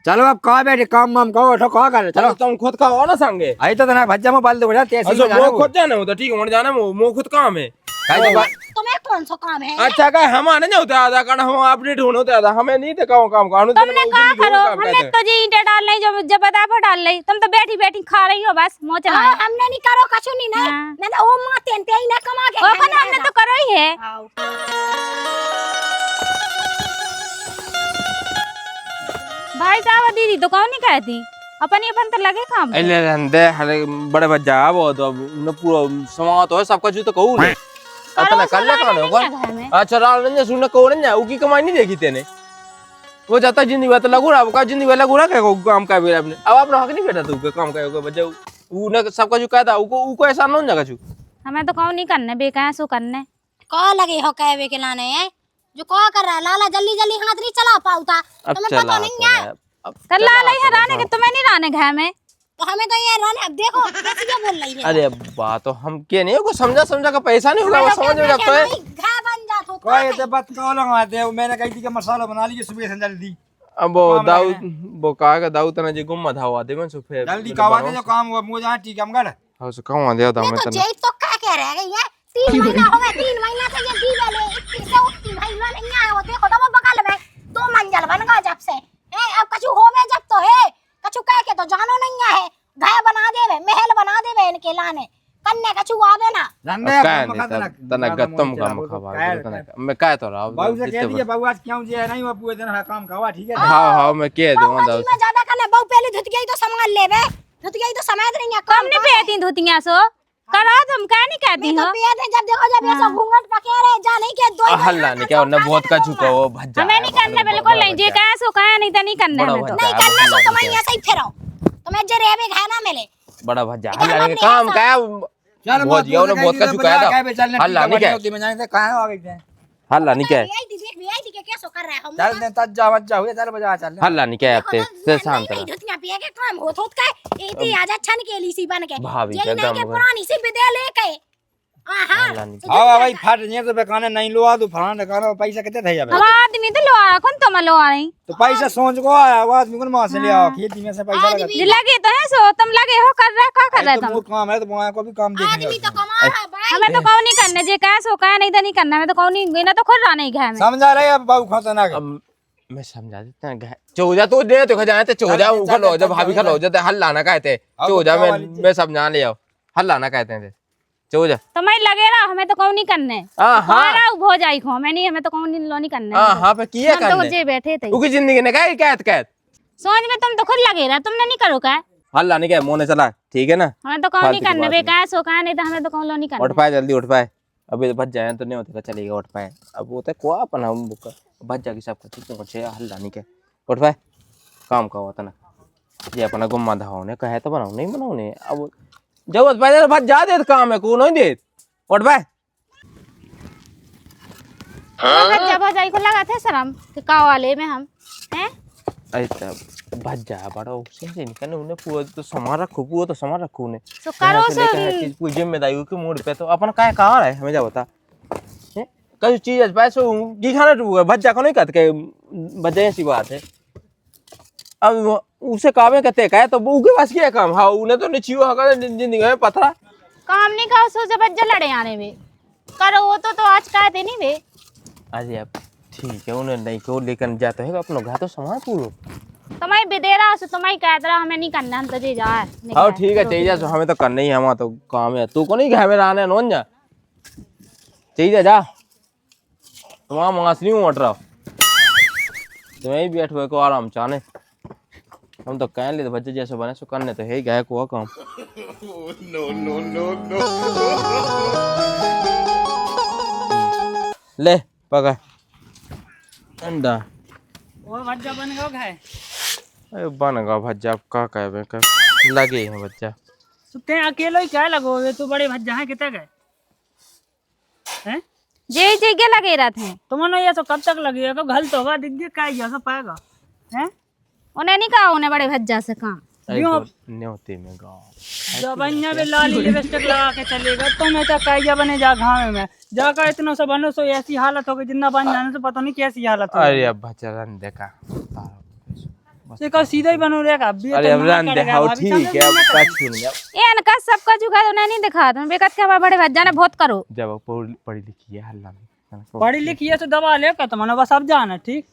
चलो अब कहा बैठे काम वाम कहो उठो कहा कर चलो तुम खुद का हो ना संगे आई तो ना भज्जा में बाल दो बजा तेजी अच्छा वो खुद जाना हो तो ठीक है जाना वो खुद काम है तुम्हें कौन सा काम है? अच्छा का हम आने नहीं होते आधा कारण हम अपडेट होने होते आधा हमें नहीं थे काम कानून तुमने कहा करो हमने तो जी ईंटें डाल नहीं जब बताफा डाल रही तुम तो बैठी बैठी खा रही हो बस मोच रहा है। हमने नहीं करो कछु नहीं नहीं तो ओ मां तेनते ही ना कमा के ओ अपन हमने तो करो ही है। भाई साहब दीदी तो कौन नहीं कहती अपन अपन तो लगे काम अरे रंदे हरे बड़े बच्चा वो तो न पूरा समाज तो है सबका जो तो कहूं ने अतना कर ले कौन होगा। अच्छा राल ने सुन को ने उकी कमाई नहीं देखी तेने वो जाता जिंदगी बात लगू रहा का जिंदगी वाला गुरा के काम का बेरा अपने अब अपना हक नहीं बेटा तू के काम का को बच्चा ऊ ने सबका जो कहता ऊ ऐसा न जगह छु हमें तो कौन नहीं करने बेका सो करने को लगे हो कहवे के लाने है जो को कर रहा लाला जल्दी जल्दी हाथ नहीं चला पाऊता तुम्हें पता नहीं है तो लाला ही राने के तुम्हें नहीं राने घर में तो हमें तो ये राने अब देखो कैसे क्या बोल रही है। अरे बात तो हम के नहीं को समझा का पैसा नहीं होगा वो समझ में जाता है घर बन जात हो कोई तो बात कहो लगाते हो मैंने कही थी कि मसाला बना लीजिए सुबह से जल्दी अब वो दाऊद वो कहा दाऊद तना जी गुम्मा था हुआ दे मन सुफे जल्दी कवा दे जो काम हुआ मुझे जहां ठीक है हम कर हां से कहवा दे दाऊ में तो तना जेई तो कह रह गई है 3 महीना हो गए 3 महीना से ये दी वाले इतनी से उतनी महीना नहीं आए हो देखो तो बगल में 2 मंजिल बन गया जब से है अब कछु होवे जब तो है कछु कह के तो जानो नहीं है घर बना देवे महल बना देवे इनके लाने कन्ने कछु आवे ना रंदे तना गत्तम काम खवा तना मैं कह तो रहा बाबू से कह दिए बाबू आज क्यों जे नहीं हुआ पूरे दिन काम खावा ठीक है हां मैं कह दूंगा दाऊद मैं ज्यादा करने बहु पहले धुत गई तो संभाल लेवे धुत गई तो समय नहीं है कम नहीं पेती धुतियां सो करो तुम क्या नहीं कहती हो जब देखो जब ये सब घूंघट पके रहे जा नहीं के दो हल्ला नहीं क्या उन्हें बहुत का झुका वो भज्जा हमें नहीं करना बिल्कुल नहीं जे कहा सो कहा नहीं तो नहीं करना हमें तो नहीं करना तो तुम ऐसे ही फिरो तुम्हें जे रेवे खाना मिले बड़ा भज्जा हल्ला नहीं काम क्या बहुत जिया उन्हें बहुत का झुकाया था हल्ला नहीं क्या में जाने से कहां आ गए हल्ला नहीं क्या वीआईडी के कैसो कर रहा है हम चल दे तज्जा वज्जा हुए चल बजा चल हल्ला नहीं क्या आपते से शांत रहो धुतियां पिए के काम होत होत का इतनी आजा छन के लीसी बन के भाभी ये का नहीं के गम पुरानी सी विद्या लेके हां हल्ला नहीं हां भाई फट नहीं तो बेकाने नहीं लो आ तू फलाना दुकान पैसा कितने थे जाबे हम आदमी तो लो आ कौन तुम लो आ नहीं तो पैसा सोच को आया आवाज में कौन मां से ले आओ खेती में से पैसा लगा जी लगे तो है सो तुम लगे हो कर रहा का कर रहा तो तुम वो काम है तो बुआ को भी काम देखने आदमी तो कमा रहा है भाई हमें तो कौन नहीं करना जे कहा सो कहा नहीं तो नहीं करना हमें तो कौन नहीं ना तो खुद रहा नहीं घर में समझा रहे अब बाबू खतना के मैं समझा देता है चौजा तो दे तो खजाने ते चौजा उखल हो जा भाभी खल हो जाते हल्ला ना कहते चौजा मैं समझा ले आओ हल्ला ना कहते हैं चौजा तो मैं लगे रहा हमें तो कौन नहीं करने हां हमारा हो जाई खो मैं नहीं हमें तो कौन नहीं लो नहीं करने हां हां पे किया हम तो करने जे बैठे थे उकी जिंदगी ने कहत कहत सोच में तुम तो खुद लगे रहा तुमने नहीं करो का हल्ला नहीं क्या मोने चला ठीक है ना हमें तो कौन नहीं करने बेकार सो कहा नहीं तो हमें तो कौन लो नहीं करना उठ पाए जल्दी उठ पाए अभी बच जाए तो नहीं होता चलेगा उठ पाए अब वो तो को अपन हम बुक बच जाएगी सब कुछ कुछ हल्ला नहीं क्या उठ पाए काम का होता ना ये अपना गुम्मा धाओ ने कहे तो बनाओ नहीं बनाओ ने अब जब पहले भज जा दे काम है को नहीं दे उठ पाए जब जाई को लगा थे शर्म कि काव वाले में हम हैं ऐसा भज जा बड़ा उसे से निकलने उन्हें पूरा तो सामान रखो पूरा तो सामान रखो ने सो करो सो पूरी जिम्मेदारी के मोड़ पे तो अपन काय कहां है हमें जा बता कई चीज पैसो की खाना टू भज जा को नहीं कहते भजे ऐसी बात है अब उसे कामे कहते कहे तो वो के पास क्या काम हां उन्हें तो निचियो हका जिंदगी में पथरा काम नहीं खाओ सो जब लड़े आने में करो वो तो आज कहते नहीं वे अरे अब ठीक है उन्हें नहीं को लेकर जाते है अपना घर तो सामान पूरो तुम्हारी बेदेरा सो तुम्हारी कहत रहा हमें नहीं करना हम तो जे जा हां ठीक है चाहिए जा हमें तो करना ही है हमारा तो काम है तू को नहीं घर में रहने नोन जा चाहिए जा वहां मांस नहीं उठ रहा तुम्हें ही बैठ हुए को आराम चाहने हम तो कह ले बच्चे जैसे बने सो करने तो है गए को काम नो नो नो नो ले पका अंडा वो भज्जा बन गया है अरे बन गया भज्जा का कहबे का लगे हैं बच्चा सुते अकेले ही क्या लगोगे तू बड़े भज्जा है कितने गए हैं जे जे के लगे रहा थे तुमने ये तो कब तक लगेगा घल तो होगा दिख क्या ये सब पाएगा हैं उन्हें नहीं कहा उन्हें बड़े भज्जा से काम न्योते में गाँव जब अन्य भी लाली लिपस्टिक लगा के चलेगा तो मैं तो कैया बने जा घावे में जाकर इतना सब बनो सो ऐसी हालत हो गई जिंदा बन जाने से पता नहीं कैसी हालत हो अरे अब बच्चा देखा से का सीधा ही बनो रहेगा अभी अरे अब रन दे हाउ ठीक है अब का छून गया एन का सबका जुगा तो नहीं दिखा तुम बेकत के हमारे बड़े भज्जा ने बहुत करो जब पढ़ी लिखी है हल्ला में पढ़ी लिखी है तो दवा ले का तुम्हारा बस अब जाना ठीक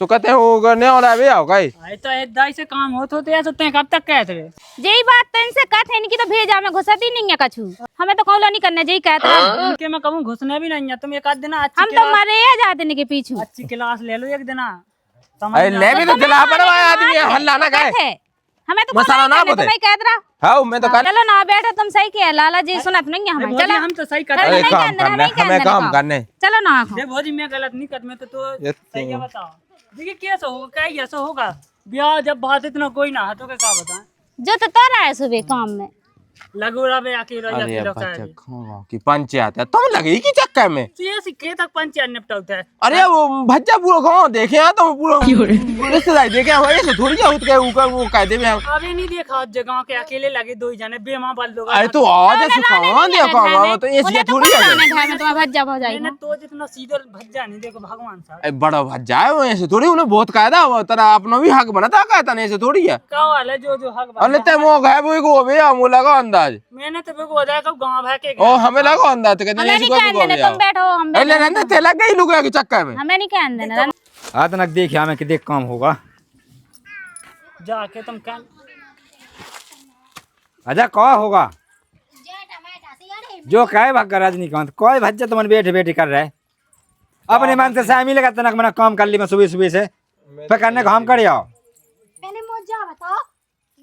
सो कहते हो करने और आवे आओ गाइस आई तो दाई से काम होते ऐसे ते कब तक कहते रहे यही बात तो इनसे कहते हैं इनकी तो भेजा में घुसती नहीं है कछु हमें तो कौला नहीं करने यही कहता है इनके मैं कहूँ घुसने भी नहीं है तुम एक आध दिन हम तो मरे हैं जाते इनके पीछे अच्छी क्लास ले लो एक दिन अरे ले भी तो जला बनवाया आदमी हल्ला ना गए हमें तो मसाला ना तो मैं कहत रहा हां मैं तो चलो ना बैठो तुम सही कह लाला जी सुनत नहीं है हमें चलो हम तो सही चलो, करते अरे नहीं काम कहने, करने नहीं कहने हमें काम का। करने चलो ना आखो दे भौजी मैं गलत नहीं करत मैं तो ये सही है बताओ देखिए कैसे होगा क्या ऐसा होगा ब्याह जब बात इतना कोई ना तो क्या बताएं जो तो कर रहा है सुबह काम में लगो रहा आके रह अरे जाती बच्चा है खाओ की पंचायत है तुम लगी की चक्कर में तो ये सिक्के तक पंचायत निपटाता है अरे वो भज्जा पूरा गांव देखे हैं तो पूरा रिश्तेदार देखे हैं वही से थोड़ी बहुत के ऊपर वो कायदे में अभी नहीं देखा जगह के अकेले लगे दो ही जाने बेमा बल लोग अरे तो आज ऐसे कहां देखो हम तो ये थोड़ी है घर में तुम्हारा भज्जा हो जाएगा मैंने तो जितना सीधा भज्जा नहीं देखो भगवान साहब अरे बड़ा भज्जा है वो ऐसे थोड़ी उन्हें बहुत कायदा वो तेरा अपना भी हक बनता कहता नहीं ऐसे थोड़ी है का वाले जो हक अरे ते मो गए वो को बे हम लगा अंदाज मैंने तो बेको बताया कब गांव भर के ओ हमें लगा अंदाज कहते हमें नहीं नहीं इसको कहने देना तुम बैठो हम अरे रहने ते लग गई लोग के चक्कर में हमें नहीं कहने देना हाथ नक देखिए हमें कि देख काम होगा जाके तुम कह अच्छा कहा होगा जो कहे भाग रजनीकांत कोई भज्जा तुम बैठे बैठे कर रहे अपने मन से सामी लगा तनक मना काम कर ली मैं सुबह सुबह से फिर करने का हम कर आओ पहले मुझे बताओ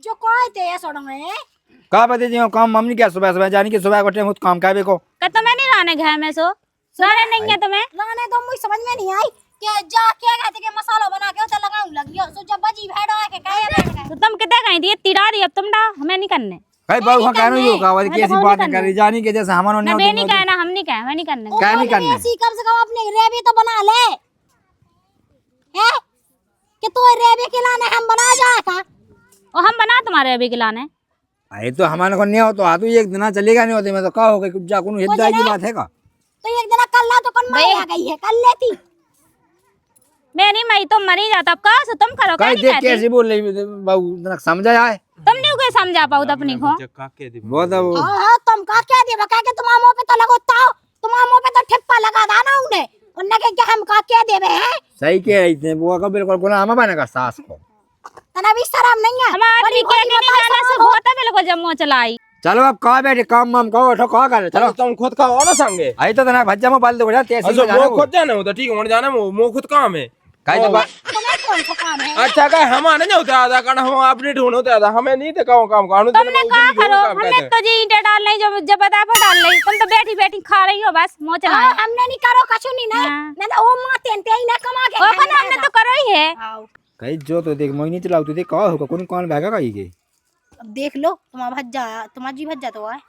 जो कोई थे ये सोड़ में कहा बता जी काम मम्मी क्या सुबह सुबह जानी कि सुबह को टाइम काम काबे को तो मैं नहीं रहने घर में सो रहने नहीं है तुम्हें लाने तो मुझे समझ में नहीं आई कि जा के कहते कि मसाला बना के उसे लगाऊं लगियो सो जब बजी भेड़ो है के कहे बैठ गए तो तुम कितने कहीं दिए तिड़ा दी अब तुम डा हमें नहीं करने कई बहु का कहनो यो का वाली कैसी बात नहीं कर रही जानी के जैसे हमारो ना मैं नहीं कहना हम नहीं कहे मैं नहीं करने क्या नहीं करने ऐसी कम से कम अपने रेबी तो बना ले हैं कि तू रेबी खिलाने हम बना जाए का और हम बना तुम्हारे अभी खिलाने अरे तो हमारे को नहीं हो तो आदू एक दिन चलेगा नहीं होते मैं तो का हो गई कुछ जा कोनो हिद्दा की बात है का तो एक दिन कल तो कौन मर गई है कल लेती मैं नहीं मई तुम मरी जाता अब कहा से तुम करो कई देख कैसे बोल रही बहु तनक समझा आए तुम नहीं कोई समझा पाओ अपनी को वो तो हां तुम का क्या दे बका के तुम्हारे मुंह पे तो लगाता हो तुम्हारे मुंह पे तो ठिप्पा लगा दा ना उन्हें उन्हें के हम का क्या देवे हैं सही कह रही थी वो का बिल्कुल गुनाह बने का सास को तना भी शर्म नहीं है हमारी के नहीं जाना से होता बिल्कुल जम्मू चलाई चलो अब कहा बैठे काम वाम कहो उठो कहा कर चलो तुम खुद का और ना संगे आई तो तना भज्जा में बाल दो जा तेज अच्छा वो खुद जाना हो तो ठीक है जाना वो खुद काम है काई तो तुम्हें कौन सा काम है अच्छा का हमारे नहीं होता आधा कारण हम अपने ढूंढ होते आधा हमें नहीं थे काम का तुमने कहा करो हमने तो जी ईंटें डाल नहीं जब बता फट डाल नहीं तुम तो बैठी बैठी खा रही हो बस मोच चला हमने नहीं करो कछु नहीं नहीं तो ओ मां तेंते ही ना कमा के ओ बना हमने तो करो ही है कई जो तो देख मोहिनी चलाओ तो देख कहा होगा कौन भागा कही के अब देख लो तुम्हारा भज्जा तुम्हारा जी भज्जा तो है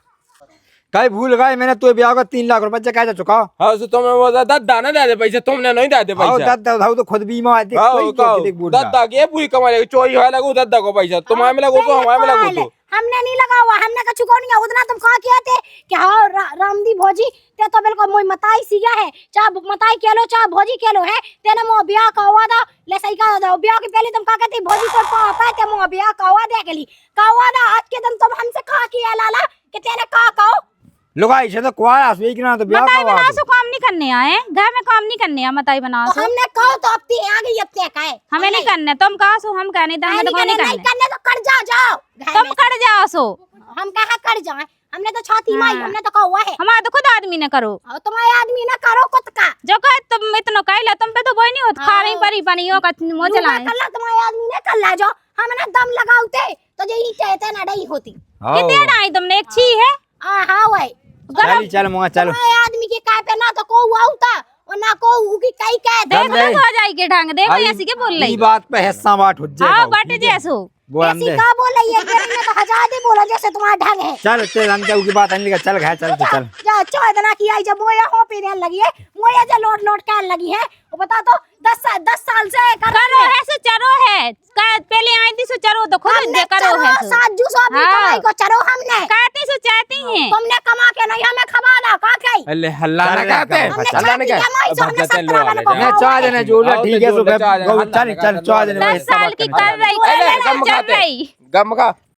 कई भूल गए मैंने तो ब्याह का 3 लाख रुपए कह चुका हाँ तो तुम्हें वो दादा ना दे पैसे तुमने नहीं दे आओ पैसा दादा तो खुद बीमा आते कोई देख बोल दादा के पूरी कमाई चोरी है लगो दादा को पैसा तुम्हारे में लगो तो हमारे में लगो तो हमने नहीं लगा हुआ हमने कछु को नहीं है उतना तुम कहा किया थे कि हाँ रामदी भोजी ते तो बिल्कुल मोई मताई सिया है चाहे मताई के लो चाहे भोजी के लो है तेने मो ब्याह का हुआ था ले सही का था ब्याह के पहले तुम कहा कहती भोजी को पापा ते मो ब्याह का हुआ दे के ली का हुआ था आज के दिन तुम हमसे कहा किया लाला कि तेने कहा कहो लुगाई से तो कुआरा से कि ना तो ब्याह का मताई बना सो काम नहीं करने आए घर में काम नहीं करने आए मताई बना तो सो हमने कहा तो अब ती आ गई अब ते कहे हमें नहीं करने तुम कहा सो हम कहने तो हमें तो नहीं नहीं करने करने तो कर जाओ तुम कर जाओ सो हम कहा कर जाए हमने तो छाती माई हमने तो कहा हुआ है हमारा तो खुद आदमी ने करो और तुम्हारे आदमी ना करो कुछ का जो कहे तुम इतना कहला तुम पे तो बोई नहीं होत खा रही परी पनियो का मुंह चलाए कल्ला तुम्हारे आदमी ने कल्ला जो हम ना दम लगाउते तो जे ही कहते ना डई होती कितने डाई तुमने एक छी है हां भाई चल चल मुआ चलो तुम्हारे आदमी के काय पे ना तो को आउता और ना को उगी कई कह दे देखो तो हो जाई के ढंग देखो ऐसी के बोल रही ई बात पे हिस्सा बात हो जाएगा हां बट जैसो बोल ऐसी का बोल रही है तेरे में तो हजार दे बोला जैसे तुम्हारा ढंग है चल तेरे अंदर की बात नहीं चल घाय चल जा चो इतना किया जब वो यहाँ पे रहने लगी है मुझे जो लोट लोट के लगी है वो बता तो 10 साल से करो है सो चरो है पहले आई थी सो चरो तो खुद दे करो है सो साजू सो अपनी हाँ। कमाई को चरो हमने कहती सो चाहती हैं तुमने कमा के नहीं हमें खवाना का खाई अल्ले हल्ला ना कहते हमने हल्ला ना छाती कहते कमाई जो हमने 17 वाले को मैं चाह देने जो ठीक है तो चाह देने, चल चल चाह देने 10 साल की कर रही अरे, चल गम रही गम का